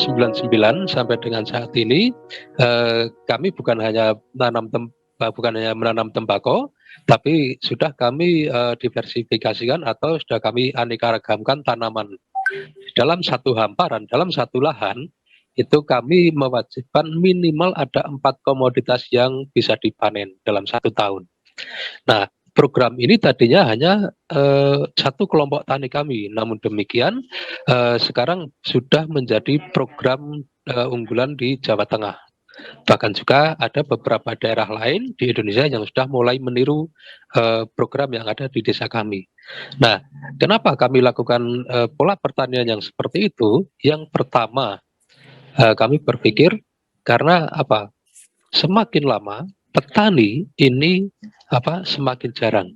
99 sampai dengan saat ini kami bukan hanya menanam tembakau, tapi sudah kami diversifikasikan atau sudah kami aneka ragamkan tanaman. Dalam satu hamparan, dalam satu lahan, itu kami mewajibkan minimal ada 4 komoditas yang bisa dipanen dalam 1 tahun. Nah, program ini tadinya hanya satu kelompok tani kami, namun demikian sekarang sudah menjadi program unggulan di Jawa Tengah. Bahkan juga ada beberapa daerah lain di Indonesia yang sudah mulai meniru program yang ada di desa kami. Nah, kenapa kami lakukan pola pertanian yang seperti itu? Yang pertama, kami berpikir karena apa? Semakin lama petani ini semakin jarang.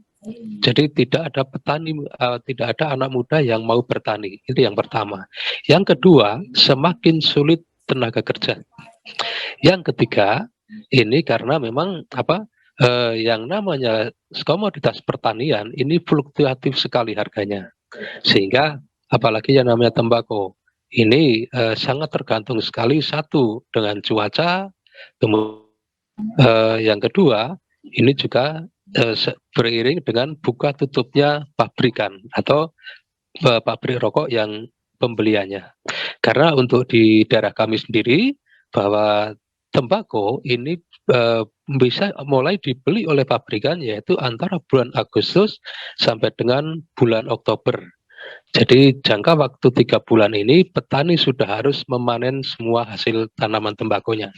Jadi tidak ada petani, tidak ada anak muda yang mau bertani. Itu yang pertama. Yang kedua, semakin sulit tenaga kerja. Yang ketiga, ini karena memang yang namanya komoditas pertanian ini fluktuatif sekali harganya. Sehingga apalagi yang namanya tembakau ini sangat tergantung sekali satu dengan cuaca, kemudian yang kedua ini juga beriring dengan buka tutupnya pabrikan atau pabrik rokok yang pembeliannya. Karena untuk di daerah kami sendiri bahwa tembakau ini bisa mulai dibeli oleh pabrikan yaitu antara bulan Agustus sampai dengan bulan Oktober. Jadi jangka waktu 3 bulan ini petani sudah harus memanen semua hasil tanaman tembakonya.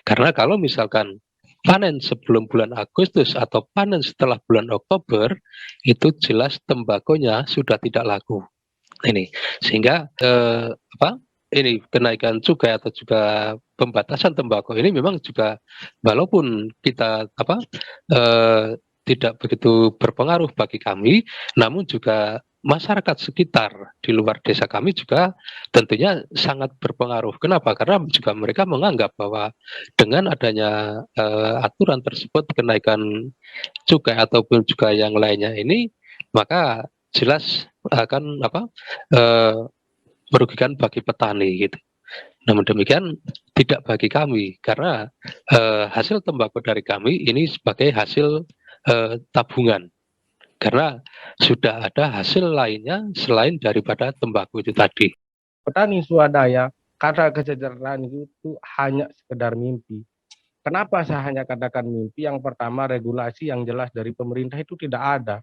Karena kalau misalkan panen sebelum bulan Agustus atau panen setelah bulan Oktober, itu jelas tembakonya sudah tidak laku. Ini sehingga ini kenaikan cukai atau juga pembatasan tembakau ini memang juga walaupun kita tidak begitu berpengaruh bagi kami, namun juga masyarakat sekitar di luar desa kami juga tentunya sangat berpengaruh. Kenapa? Karena juga mereka menganggap bahwa dengan adanya aturan tersebut, kenaikan cukai ataupun juga yang lainnya ini, maka jelas akan merugikan bagi petani gitu. Namun demikian tidak bagi kami karena hasil tembakau dari kami ini sebagai hasil tabungan. Karena sudah ada hasil lainnya selain daripada tembakau itu tadi. Petani swadaya, kata kesejahteraan itu hanya sekedar mimpi. Kenapa saya hanya katakan mimpi? Yang pertama, regulasi yang jelas dari pemerintah itu tidak ada.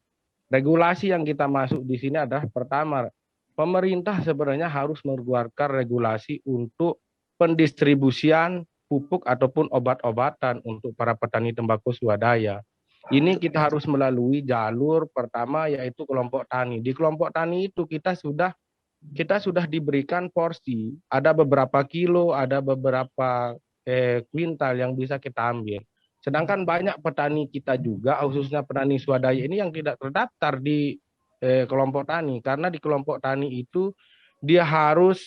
Regulasi yang kita masuk di sini adalah pertama, pemerintah sebenarnya harus mengeluarkan regulasi untuk pendistribusian pupuk ataupun obat-obatan untuk para petani tembakau swadaya. Ini kita harus melalui jalur pertama yaitu kelompok tani. Di kelompok tani itu kita sudah diberikan porsi, ada beberapa kilo, ada beberapa kuintal yang bisa kita ambil. Sedangkan banyak petani kita juga, khususnya petani swadaya ini yang tidak terdaftar di kelompok tani, karena di kelompok tani itu dia harus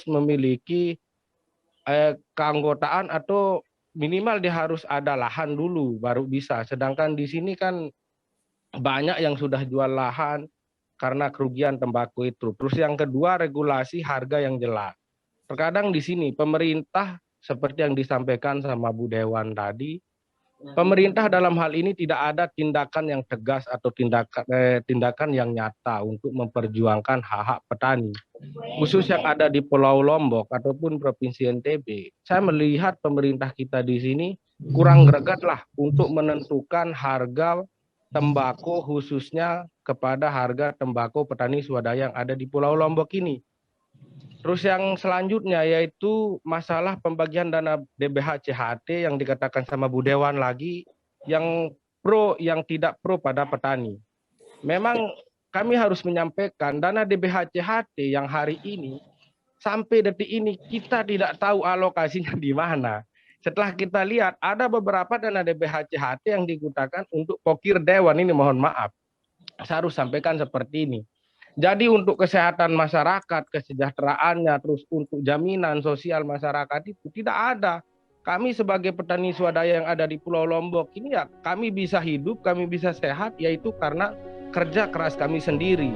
memiliki keanggotaan atau minimal dia harus ada lahan dulu baru bisa. Sedangkan di sini kan banyak yang sudah jual lahan karena kerugian tembakau itu. Terus yang kedua, regulasi harga yang jelas. Terkadang di sini pemerintah seperti yang disampaikan sama Bu Dewan tadi, pemerintah dalam hal ini tidak ada tindakan yang tegas atau tindakan yang nyata untuk memperjuangkan hak-hak petani. Khusus yang ada di Pulau Lombok ataupun Provinsi NTB, saya melihat pemerintah kita di sini kurang greget lah untuk menentukan harga tembakau khususnya kepada harga tembakau petani swadaya yang ada di Pulau Lombok ini. Terus yang selanjutnya yaitu masalah pembagian dana DBH CHT yang dikatakan sama Bu Dewan lagi, yang pro yang tidak pro pada petani. Memang kami harus menyampaikan dana DBH CHT yang hari ini sampai detik ini kita tidak tahu alokasinya di mana. Setelah kita lihat ada beberapa dana DBH CHT yang digunakan untuk pokir dewan, ini mohon maaf. Saya harus sampaikan seperti ini. Jadi untuk kesehatan masyarakat, kesejahteraannya, terus untuk jaminan sosial masyarakat itu tidak ada. Kami sebagai petani swadaya yang ada di Pulau Lombok ini ya kami bisa hidup, kami bisa sehat yaitu karena kerja keras kami sendiri.